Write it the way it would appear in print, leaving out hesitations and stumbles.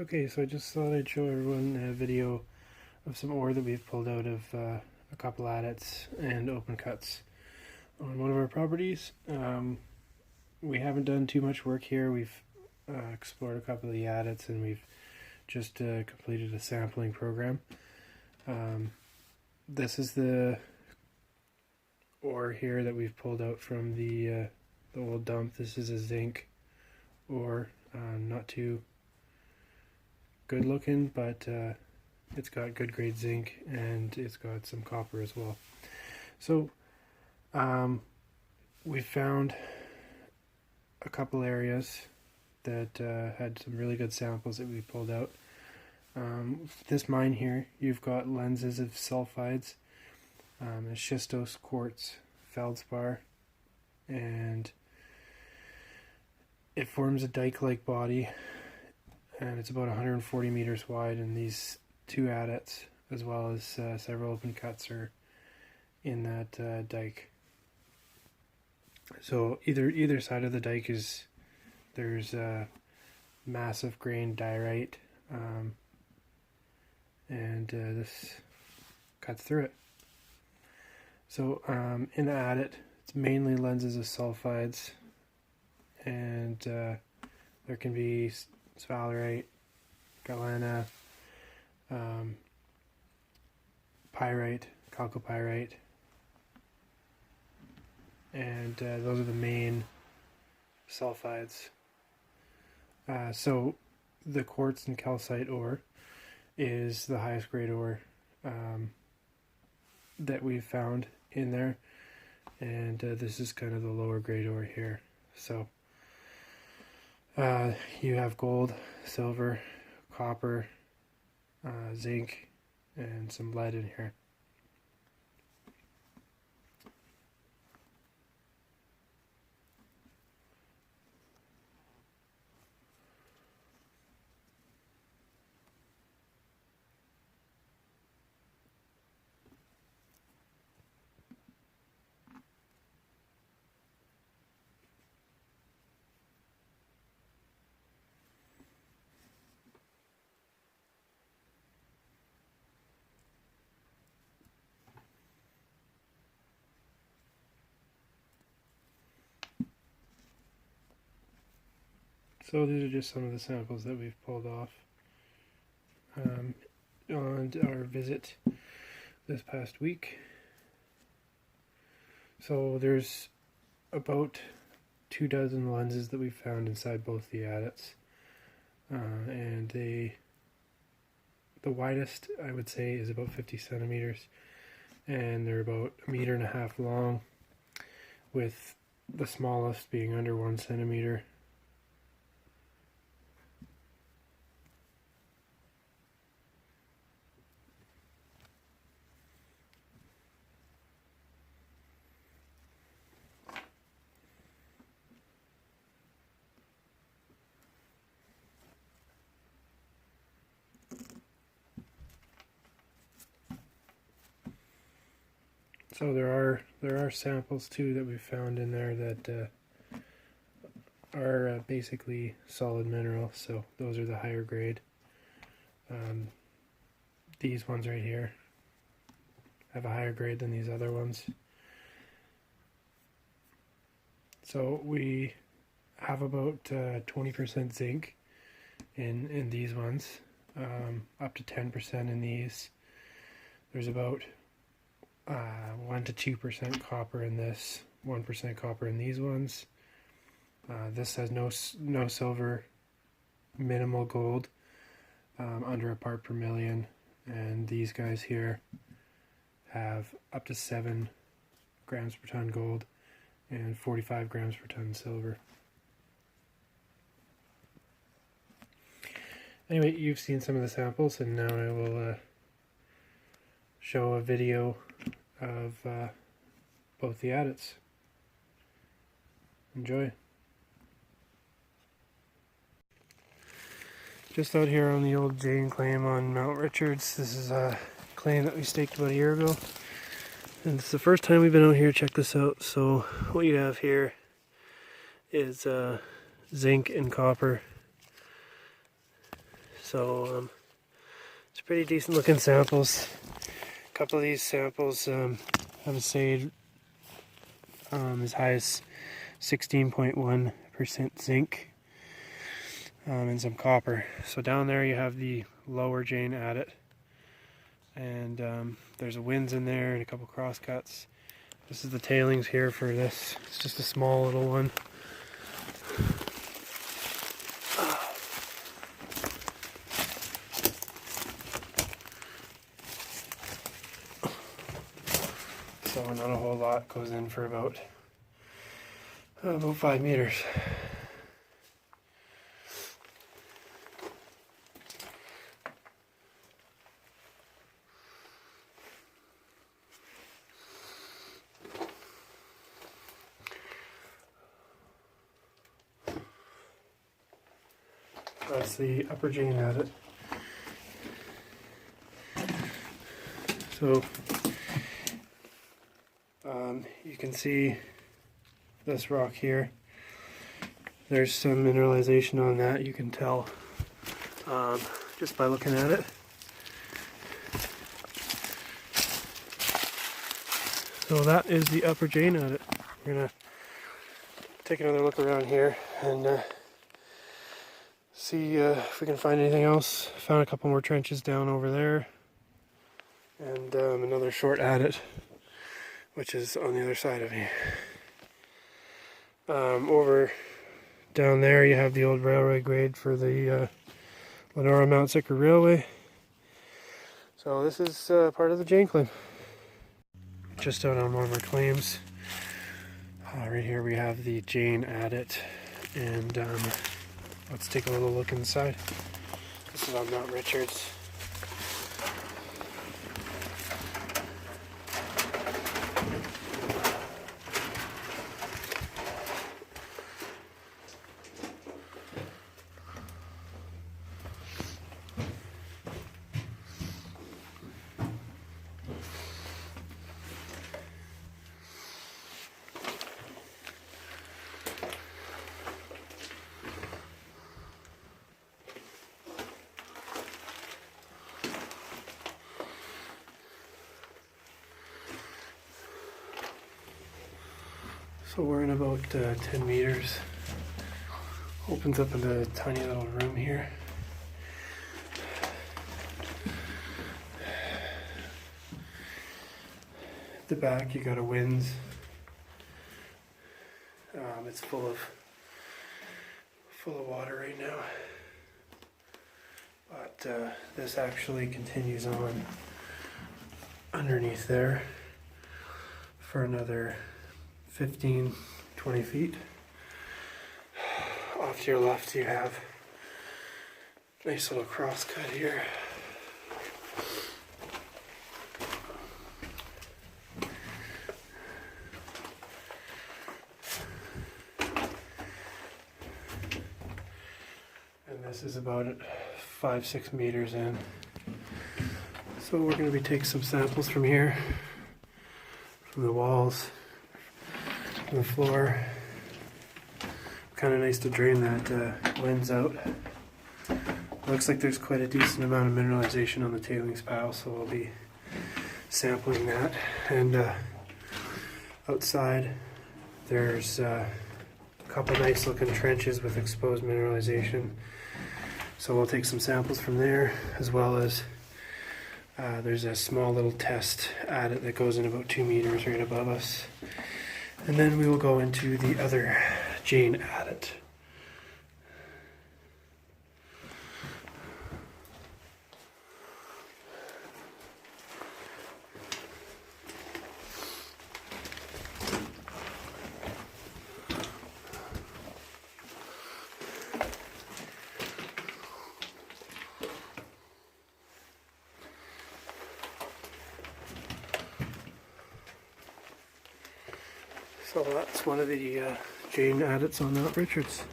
Okay, so I just thought I'd show everyone a video of some ore that we've pulled out of a couple adits and open cuts on one of our properties. We haven't done too much work here. We've explored a couple of the adits and we've just completed a sampling program. This is the ore here that we've pulled out from the old dump. This is a zinc ore, not too good looking, but it's got good grade zinc and it's got some copper as well. So we found a couple areas that had some really good samples that we pulled out. This mine here, you've got lenses of sulfides, schistose, quartz, feldspar, and it forms a dike-like body, and it's about 140 meters wide, and these two adits as well as several open cuts are in that dike. So either side of the dike there's massive grain diorite, and this cuts through it. So in the adit, it's mainly lenses of sulfides, and there can be sphalerite, galena, pyrite, chalcopyrite, and those are the main sulfides. So the quartz and calcite ore is the highest grade ore that we've found in there, and this is kind of the lower grade ore here. So you have gold, silver, copper, zinc, and some lead in here. So these are just some of the samples that we've pulled off on our visit this past week. So there's about 24 lenses that we found inside both the adits, and the widest, I would say, is about 50 centimeters, and they're about 1.5 meters long, with the smallest being under 1 centimeter. So there are samples too that we found in there that are basically solid mineral. So those are the higher grade. These ones right here have a higher grade than these other ones. So we have about 20% zinc in these ones, up to 10% in these. There's about 1 to 2% copper in this, 1% copper in these ones. This has no silver, minimal gold, under a part per million, and these guys here have up to 7 grams per ton gold and 45 grams per ton silver. Anyway, you've seen some of the samples, and now I will show a video of both the adits. Enjoy. Just out here on the old Jane claim on Mount Richards. This is a claim that we staked about a year ago, and it's the first time we've been out here. Check this out. So what you have here is zinc and copper So it's pretty decent looking samples. A couple of these samples have a SAID as high as 16.1% zinc and some copper. So down there you have the lower Jane adit, and there's a winze in there and a couple crosscuts. This is the tailings here for this. It's just a small little one. So not a whole lot goes in for about 5 meters. That's the upper Jane adit. So you can see this rock here. There's some mineralization on that, you can tell just by looking at it. So that is the upper Jane adit. We're gonna take another look around here and see if we can find anything else. Found a couple more trenches down over there, and another short adit, which is on the other side of me. Over down there you have the old railway grade for the Lenora Mount Sicker Railway. So this is part of the Jane claim. Just out on one of our claims. Right here we have the Jane adit, and let's take a little look inside. This is on Mount Richards. So we're in about 10 meters. Opens up into a tiny little room here. At the back you got a winze. It's full of water right now. But this actually continues on underneath there for another 15-20 feet. Off to your left you have a nice little crosscut here. And this is about 5-6 meters in. So we're going to be taking some samples from here, from the walls, the floor. Kind of nice to drain that winze out. Looks like there's quite a decent amount of mineralization on the tailings pile, so we'll be sampling that. And outside there's a couple nice looking trenches with exposed mineralization, so we'll take some samples from there, as well as there's a small little test adit that goes in about 2 meters right above us. And then we will go into the other Jane adit. So that's one of the Jane adits on Mount Richards.